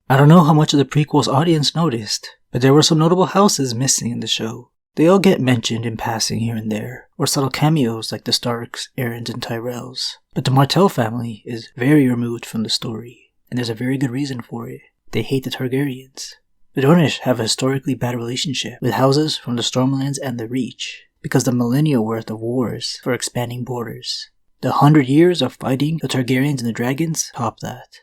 I don't know how much of the prequel's audience noticed, but there were some notable houses missing in the show. They all get mentioned in passing here and there, or subtle cameos like the Starks, Aarons, and Tyrells. But the Martell family is very removed from the story, and there's a very good reason for it. They hate the Targaryens. The Dornish have a historically bad relationship with houses from the Stormlands and the Reach, because the millennia worth of wars for expanding borders. The 100 years of fighting the Targaryens and the dragons top that.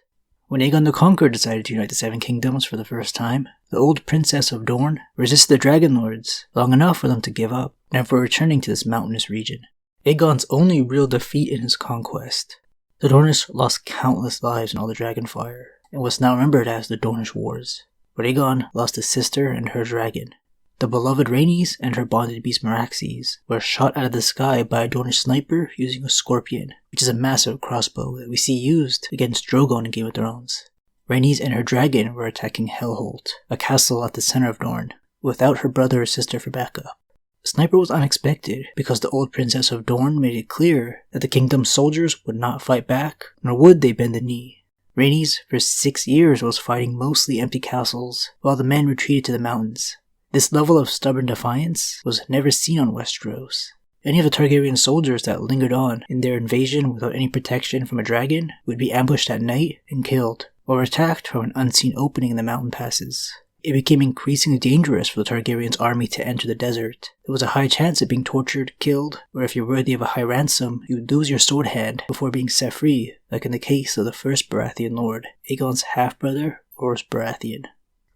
When Aegon the Conqueror decided to unite the Seven Kingdoms for the first time, the old princess of Dorne resisted the Dragon Lords long enough for them to give up, and for returning to this mountainous region. Aegon's only real defeat in his conquest. The Dornish lost countless lives in all the Dragonfire, and was now remembered as the Dornish Wars. But Aegon lost his sister and her dragon. The beloved Rhaenys and her bonded beast Meraxes were shot out of the sky by a Dornish sniper using a scorpion, which is a massive crossbow that we see used against Drogon in Game of Thrones. Rhaenys and her dragon were attacking Hellholt, a castle at the center of Dorne, without her brother or sister for backup. The sniper was unexpected because the old princess of Dorne made it clear that the kingdom's soldiers would not fight back, nor would they bend the knee. Rhaenys for 6 years was fighting mostly empty castles, while the men retreated to the mountains. This level of stubborn defiance was never seen on Westeros. Any of the Targaryen soldiers that lingered on in their invasion without any protection from a dragon would be ambushed at night and killed, or attacked from an unseen opening in the mountain passes. It became increasingly dangerous for the Targaryens' army to enter the desert. There was a high chance of being tortured, killed, or if you're worthy of a high ransom, you would lose your sword hand before being set free, like in the case of the first Baratheon lord, Aegon's half-brother, Orys Baratheon.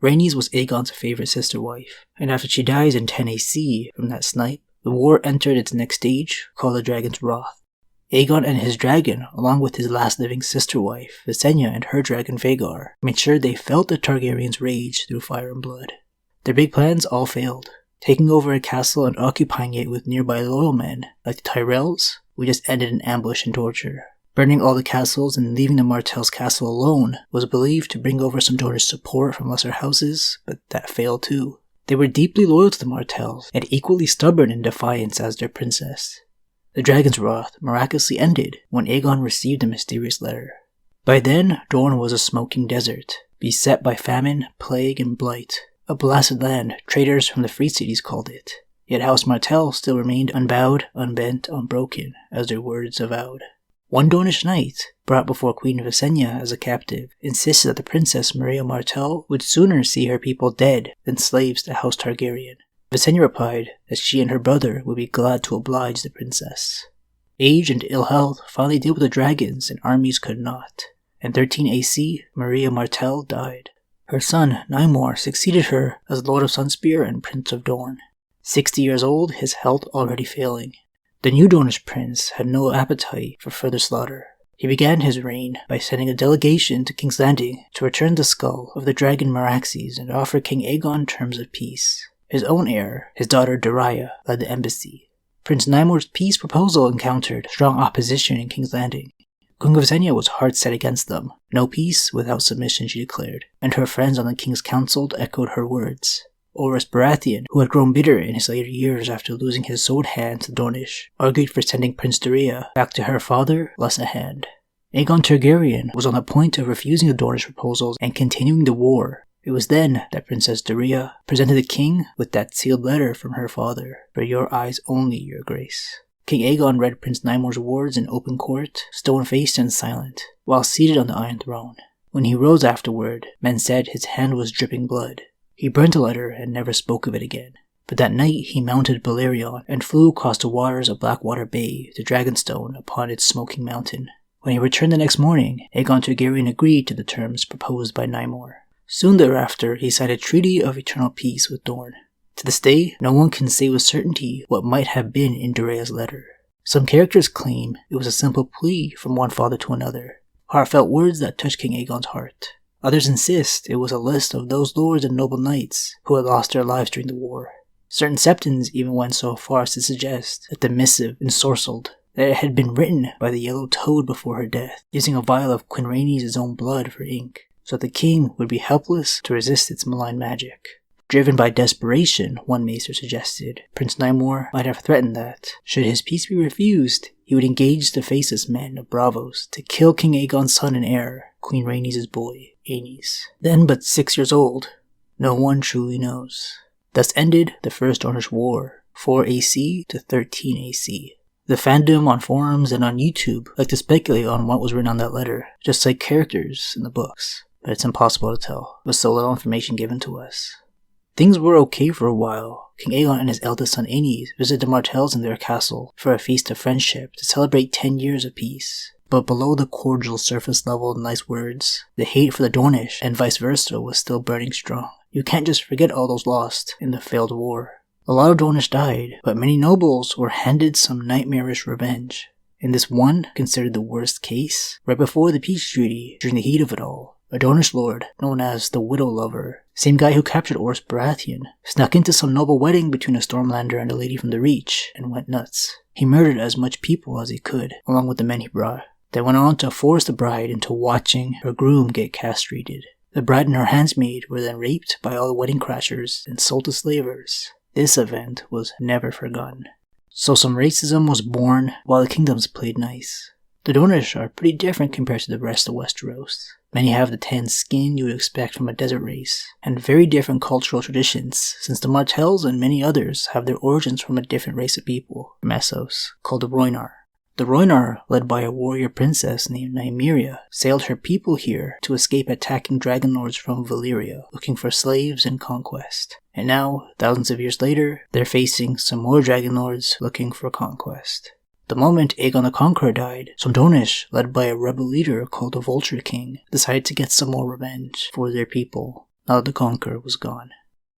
Rhaenys was Aegon's favorite sister wife, and after she dies in 10 AC from that snipe, the war entered its next stage, called the Dragon's Wrath. Aegon and his dragon, along with his last living sister wife, Visenya, and her dragon Vhagar, made sure they felt the Targaryens' rage through fire and blood. Their big plans all failed. Taking over a castle and occupying it with nearby loyal men, like the Tyrells, would just ended in ambush and torture. Burning all the castles and leaving the Martell's castle alone was believed to bring over some Dornish support from lesser houses, but that failed too. They were deeply loyal to the Martells, and equally stubborn in defiance as their princess. The Dragon's Wrath miraculously ended when Aegon received a mysterious letter. By then, Dorne was a smoking desert, beset by famine, plague, and blight. A blasted land, traders from the free cities called it. Yet House Martell still remained unbowed, unbent, unbroken, as their words avowed. One Dornish knight, brought before Queen Visenya as a captive, insisted that the Princess Maria Martell would sooner see her people dead than slaves to House Targaryen. Visenya replied that she and her brother would be glad to oblige the princess. Age and ill health finally dealt with the dragons and armies could not. In 13 AC, Maria Martell died. Her son, Nymor, succeeded her as Lord of Sunspear and Prince of Dorne. 60 years old, his health already failing. The new Dornish prince had no appetite for further slaughter. He began his reign by sending a delegation to King's Landing to return the skull of the dragon Meraxes and offer King Aegon terms of peace. His own heir, his daughter Daria, led the embassy. Prince Nymor's peace proposal encountered strong opposition in King's Landing. Queen Visenya was hard set against them. No peace without submission, she declared, and her friends on the King's Council echoed her words. Orys Baratheon, who had grown bitter in his later years after losing his sword hand to the Dornish, argued for sending Prince Daria back to her father, less a hand. Aegon Targaryen was on the point of refusing the Dornish proposals and continuing the war. It was then that Princess Daria presented the king with that sealed letter from her father, "For your eyes only, your grace." King Aegon read Prince Nymor's words in open court, stone-faced and silent, while seated on the Iron Throne. When he rose afterward, men said his hand was dripping blood. He burnt the letter and never spoke of it again. But that night he mounted Balerion and flew across the waters of Blackwater Bay to Dragonstone upon its smoking mountain. When he returned the next morning, Aegon Targaryen agreed to the terms proposed by Nymor. Soon thereafter, he signed a treaty of eternal peace with Dorne. To this day, no one can say with certainty what might have been in Daria's letter. Some characters claim it was a simple plea from one father to another, heartfelt words that touched King Aegon's heart. Others insist it was a list of those lords and noble knights who had lost their lives during the war. Certain septons even went so far as to suggest that the missive ensorcelled, that it had been written by the Yellow Toad before her death, using a vial of Queen Rhaenys' own blood for ink, so that the king would be helpless to resist its malign magic. Driven by desperation, one maester suggested, Prince Nymor might have threatened that, should his peace be refused, he would engage the faceless men of Braavos to kill King Aegon's son and heir, Queen Rhaenys' boy, Aenys. Then but 6 years old, no one truly knows. Thus ended the First Dornish War, 4 AC to 13 AC. The fandom on forums and on YouTube like to speculate on what was written on that letter, just like characters in the books, but it's impossible to tell, with so little information given to us. Things were okay for a while. King Aegon and his eldest son Aenys visited the Martells in their castle for a feast of friendship to celebrate 10 years of peace. But below the cordial surface level of nice words, the hate for the Dornish and vice versa was still burning strong. You can't just forget all those lost in the failed war. A lot of Dornish died, but many nobles were handed some nightmarish revenge. In this one, considered the worst case, right before the peace treaty, during the heat of it all, a Dornish lord, known as the Widow Lover, same guy who captured Orys Baratheon, snuck into some noble wedding between a Stormlander and a lady from the Reach, and went nuts. He murdered as much people as he could, along with the men he brought. They went on to force the bride into watching her groom get castrated. The bride and her handsmaid were then raped by all the wedding crashers and sold to slavers. This event was never forgotten. So some racism was born while the kingdoms played nice. The Dornish are pretty different compared to the rest of Westeros. Many have the tan skin you would expect from a desert race, and very different cultural traditions, since the Martells and many others have their origins from a different race of people, from Essos, called the Rhoynar. The Rhoynar, led by a warrior princess named Nymeria, sailed her people here to escape attacking dragonlords from Valyria, looking for slaves and conquest. And now, thousands of years later, they're facing some more dragonlords looking for conquest. The moment Aegon the Conqueror died, some Dornish, led by a rebel leader called the Vulture King, decided to get some more revenge for their people, now that the Conqueror was gone.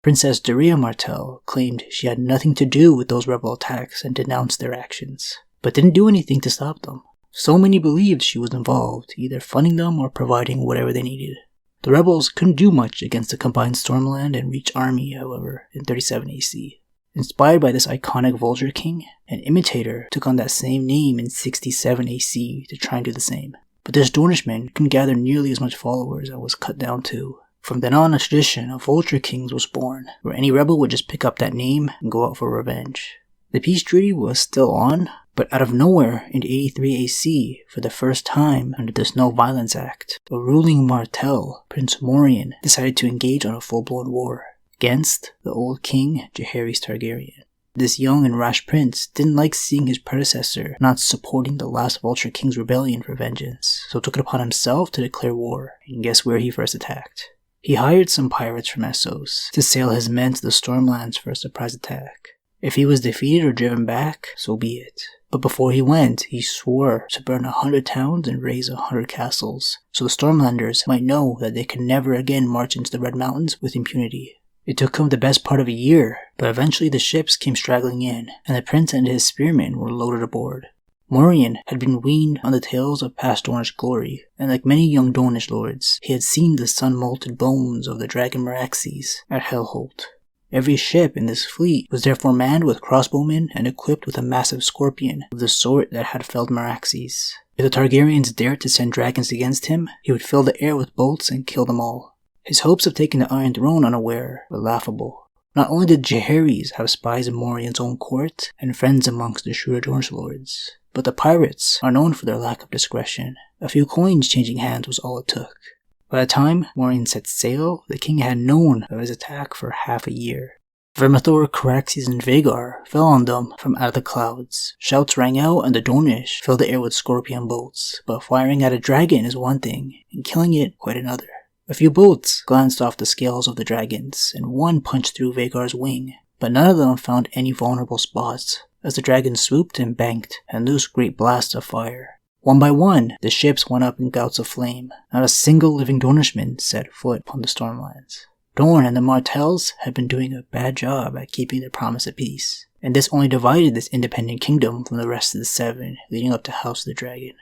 Princess Doreah Martell claimed she had nothing to do with those rebel attacks and denounced their actions, but didn't do anything to stop them. So many believed she was involved, either funding them or providing whatever they needed. The rebels couldn't do much against the combined Stormland and Reach army, however, in 37 AC. Inspired by this iconic Vulture King, an imitator took on that same name in 67 AC to try and do the same. But this Dornishman couldn't gather nearly as much followers and was cut down too. From then on, a tradition of Vulture Kings was born, where any rebel would just pick up that name and go out for revenge. The peace treaty was still on, but out of nowhere in 83 AC, for the first time under the No Violence Act, a ruling Martell, Prince Morion, decided to engage on a full-blown war against the old king, Jaehaerys Targaryen. This young and rash prince didn't like seeing his predecessor not supporting the last Vulture King's rebellion for vengeance, so took it upon himself to declare war, and guess where he first attacked? He hired some pirates from Essos to sail his men to the Stormlands for a surprise attack. If he was defeated or driven back, so be it. But before he went, he swore to burn 100 towns and raze 100 castles, so the Stormlanders might know that they could never again march into the Red Mountains with impunity. It took him the best part of a year, but eventually the ships came straggling in, and the prince and his spearmen were loaded aboard. Morion had been weaned on the tales of past Dornish glory, and like many young Dornish lords, he had seen the sun-molted bones of the dragon Meraxes at Hellholt. Every ship in this fleet was therefore manned with crossbowmen and equipped with a massive scorpion of the sort that had felled Meraxes. If the Targaryens dared to send dragons against him, he would fill the air with bolts and kill them all. His hopes of taking the Iron Throne unaware were laughable. Not only did Jaehaerys have spies in Morion's own court and friends amongst the shrewder Dornish lords, but the pirates are known for their lack of discretion. A few coins changing hands was all it took. By the time Morion set sail, the king had known of his attack for half a year. Vermithor, Caraxes, and Vhagar fell on them from out of the clouds. Shouts rang out and the Dornish filled the air with scorpion bolts, but firing at a dragon is one thing, and killing it quite another. A few bolts glanced off the scales of the dragons, and one punched through Vhagar's wing, but none of them found any vulnerable spots, as the dragons swooped and banked and loosed great blasts of fire. One by one, the ships went up in gouts of flame. Not a single living Dornishman set foot upon the Stormlands. Dorne and the Martells had been doing a bad job at keeping their promise of peace, and this only divided this independent kingdom from the rest of the seven leading up to House of the Dragon.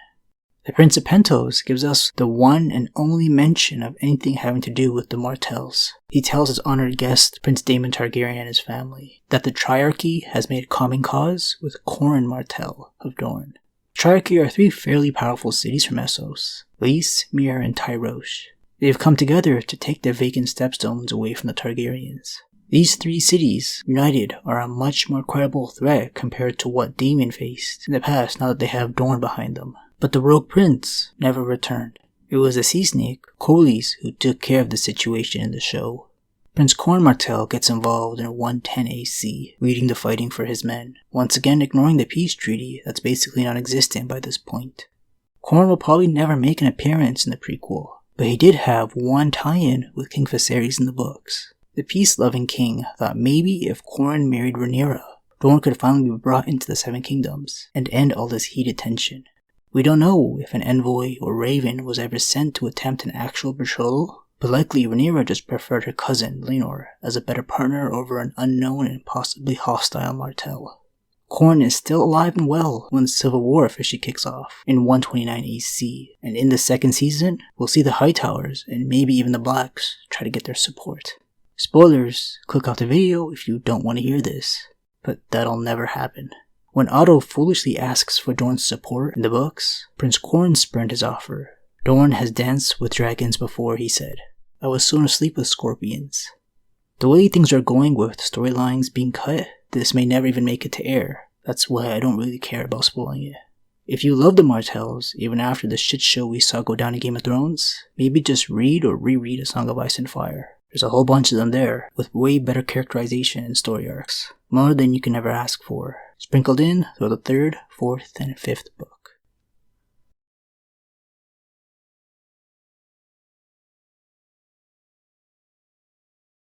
The Prince of Pentos gives us the one and only mention of anything having to do with the Martells. He tells his honored guest, Prince Daemon Targaryen and his family, that the Triarchy has made common cause with Corin Martell of Dorne. Triarchy are three fairly powerful cities from Essos, Lys, Myr, and Tyrosh. They have come together to take their vacant stepstones away from the Targaryens. These three cities, united, are a much more credible threat compared to what Daemon faced in the past now that they have Dorne behind them. But the rogue prince never returned. It was the sea snake, Coles, who took care of the situation in the show. Prince Oberyn Martell gets involved in 110 AC, leading the fighting for his men, once again ignoring the peace treaty that's basically non-existent by this point. Oberyn will probably never make an appearance in the prequel, but he did have one tie-in with King Viserys in the books. The peace-loving king thought maybe if Oberyn married Rhaenyra, Dorne could finally be brought into the Seven Kingdoms and end all this heated tension. We don't know if an envoy or raven was ever sent to attempt an actual betrothal, but likely Rhaenyra just preferred her cousin, Laenor, as a better partner over an unknown and possibly hostile Martell. Oberyn is still alive and well when the Civil War officially kicks off in 129 AC, and in the second season, we'll see the Hightowers and maybe even the Blacks try to get their support. Spoilers, click off the video if you don't want to hear this, but that'll never happen. When Otto foolishly asks for Dorne's support in the books, Prince Oberyn spurned his offer. Dorne has danced with dragons before, he said. I would sooner sleep with scorpions. The way things are going with storylines being cut, this may never even make it to air. That's why I don't really care about spoiling it. If you love the Martells, even after the shit show we saw go down in Game of Thrones, maybe just read or reread A Song of Ice and Fire. There's a whole bunch of them there, with way better characterization and story arcs. More than you can ever ask for. Sprinkled in through the 3rd, 4th, and 5th book.